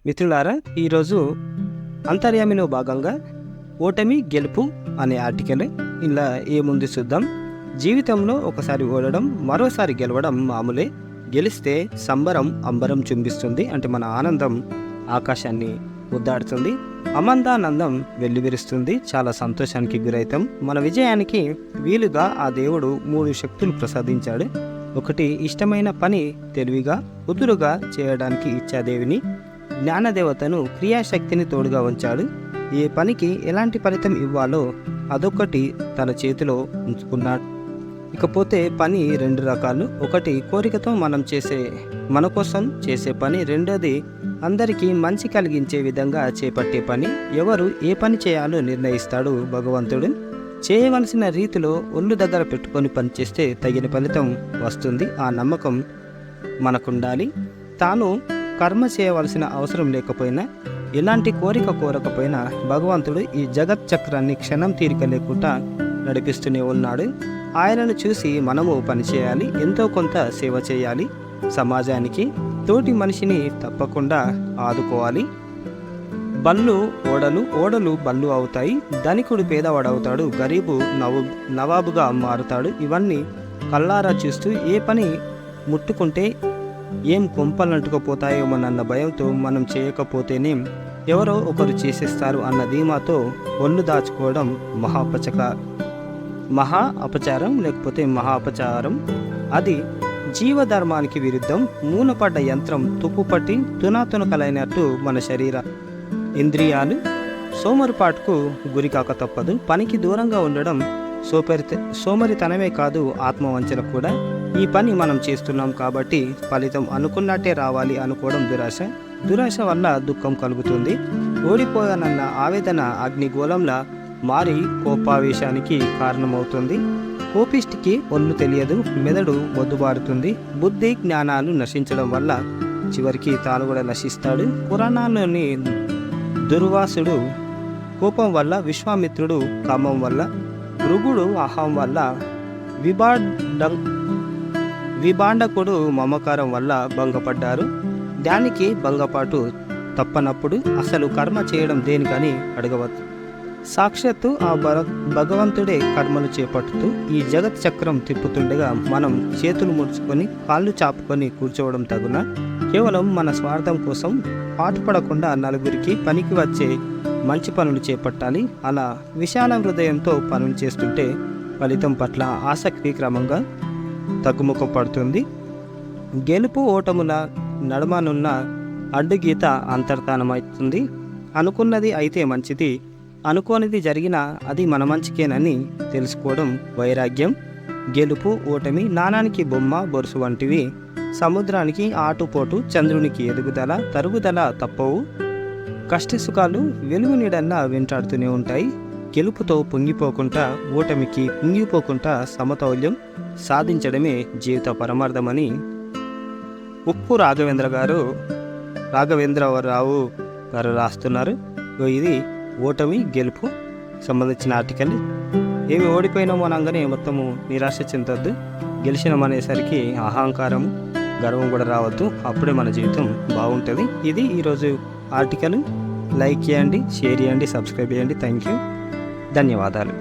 మిత్రులారా, ఈరోజు అంతర్యామిలో భాగంగా ఓటమి గెలుపు అనే ఆర్టికల్ ఇలా ఏముంది చూద్దాం. జీవితంలో ఒకసారి ఓడడం మరోసారి గెలవడం మామూలే. గెలిస్తే సంబరం అంబరం చుంబిస్తుంది, అంటే మన ఆనందం ఆకాశాన్ని ముద్దాడుతుంది, అమందానందం వెల్లివిరుస్తుంది, చాలా సంతోషానికి గురైతాం. మన విజయానికి వీలుగా ఆ దేవుడు 3 శక్తులు ప్రసాదించాడు. ఒకటి, ఇష్టమైన పని తెలివిగా కుదురుగా చేయడానికి ఇచ్చాదేవిని, జ్ఞానదేవతను క్రియాశక్తిని తోడుగా ఉంచాడు. ఏ పనికి ఎలాంటి ఫలితం ఇవ్వాలో అదొకటి తన చేతిలో ఉంచుకున్నాడు. ఇకపోతే పని 2 రకాలు. ఒకటి, కోరికతో మన కోసం చేసే పని. రెండోది, అందరికీ మంచి కలిగించే విధంగా చేపట్టే పని. ఎవరు ఏ పని చేయాలో నిర్ణయిస్తాడు భగవంతుడు. చేయవలసిన రీతిలో ఒళ్ళు దగ్గర పెట్టుకొని పనిచేస్తే తగిన ఫలితం వస్తుంది. ఆ నమ్మకం మనకుండాలి. తాను కర్మ చేయవలసిన అవసరం లేకపోయినా, ఎలాంటి కోరిక కోరకపోయినా భగవంతుడు ఈ జగత్ చక్రాన్ని క్షణం తీరిక లేకుండా నడిపిస్తూనే ఉన్నాడు. ఆయనను చూసి మనము పనిచేయాలి, ఎంతో కొంత సేవ చేయాలి. సమాజానికి తోటి మనిషిని తప్పకుండా ఆదుకోవాలి. బళ్ళు ఓడలు, ఓడలు బళ్ళు అవుతాయి. ధనికుడు పేదవాడవుతాడు, గరీబు నవాబుగా మారుతాడు. ఇవన్నీ కళ్ళారా చూస్తూ ఏ పని ముట్టుకుంటే ఏం కొంపలంటుకుపోతాయోమోనన్న భయంతో మనం చేయకపోతేనే ఎవరో ఒకరు చేసేస్తారు అన్న ధీమాతో ఒళ్ళు దాచుకోవడం మహా అపచారం, లేకపోతే మహా అపచారం. అది జీవధర్మానికి విరుద్ధం. మూనపడ్డ యంత్రం తుప్పుపట్టి తునాతునకలైనట్టు మన శరీర ఇంద్రియాలు సోమరిపాటుకు గురికాక తప్పదు. పనికి దూరంగా ఉండడం సోమరితనమే కాదు, ఆత్మవంచన కూడా. ఈ పని మనం చేస్తున్నాం కాబట్టి ఫలితం అనుకున్నట్టే రావాలి అనుకోవడం దురాశ వల్ల దుఃఖం కలుగుతుంది. ఓడిపోయానన్న ఆవేదన అగ్నిగోళంలా మారి కోపావేశానికి కారణమవుతుంది. కోపిష్టికి ఒళ్ళు తెలియదు, మెదడు మొద్దుబారుతుంది. బుద్ధి జ్ఞానాలు నశించడం వల్ల చివరికి తాను కూడా నశిస్తాడు. పురాణాల్లోని దుర్వాసుడు కోపం వల్ల, విశ్వామిత్రుడు కామం వల్ల, భృగుడు అహం వల్ల, విభాండకుడు మమకారం వల్ల భంగపడ్డారు. దానికి భంగపాటు తప్పనప్పుడు అసలు కర్మ చేయడం దేనికని అడగవచ్చు. సాక్షాత్తు ఆ భగవంతుడే కర్మలు చేపట్టుతూ ఈ జగత్ చక్రం తిప్పుతుండగా మనం చేతులు ముడుచుకొని కాళ్ళు చాపుకొని కూర్చోవడం తగునా? కేవలం మన స్వార్థం కోసం పాటుపడకుండా నలుగురికి పనికి వచ్చే మంచి పనులు చేపట్టాలి. అలా విశాల హృదయంతో పనులు చేస్తుంటే ఫలితం పట్ల ఆసక్తి క్రమంగా తగ్గుముఖం పడుతుంది. గెలుపు ఓటముల నడుమనున్న అడ్డుగీత అంతర్ధానమవుతుంది. అనుకున్నది అయితే మంచిది, అనుకోనిది జరిగినా అది మన మంచికేనని తెలుసుకోవడం వైరాగ్యం. గెలుపు ఓటమి నాణానికి బొమ్మ బొరుసు వంటివి. సముద్రానికి ఆటుపోటు, చంద్రునికి ఎదుగుదల తరుగుదల తప్పవు. కష్టసుఖాలు వెలుగు నీడల్లా వెంటాడుతూనే ఉంటాయి. గెలుపుతో పొంగిపోకుండా, ఓటమికి పొంగిపోకుండా సమతౌల్యం సాధించడమే జీవిత పరమార్థమని ఉప్పు రాఘవేంద్రరావు గారు రాస్తున్నారు. ఇది ఓటమి గెలుపు సంబంధించిన ఆర్టికల్. ఏమి ఓడిపోయినామో అనగానే మొత్తము నిరాశ చెందొద్దు. గెలిచినామనేసరికి అహంకారం, గర్వం కూడా రావద్దు. అప్పుడే మన జీవితం బాగుంటుంది. ఇది ఈరోజు ఆర్టికల్. లైక్ చేయండి, షేర్ చేయండి, సబ్స్క్రైబ్ చేయండి. థ్యాంక్ యూ, ధన్యవాదాలు.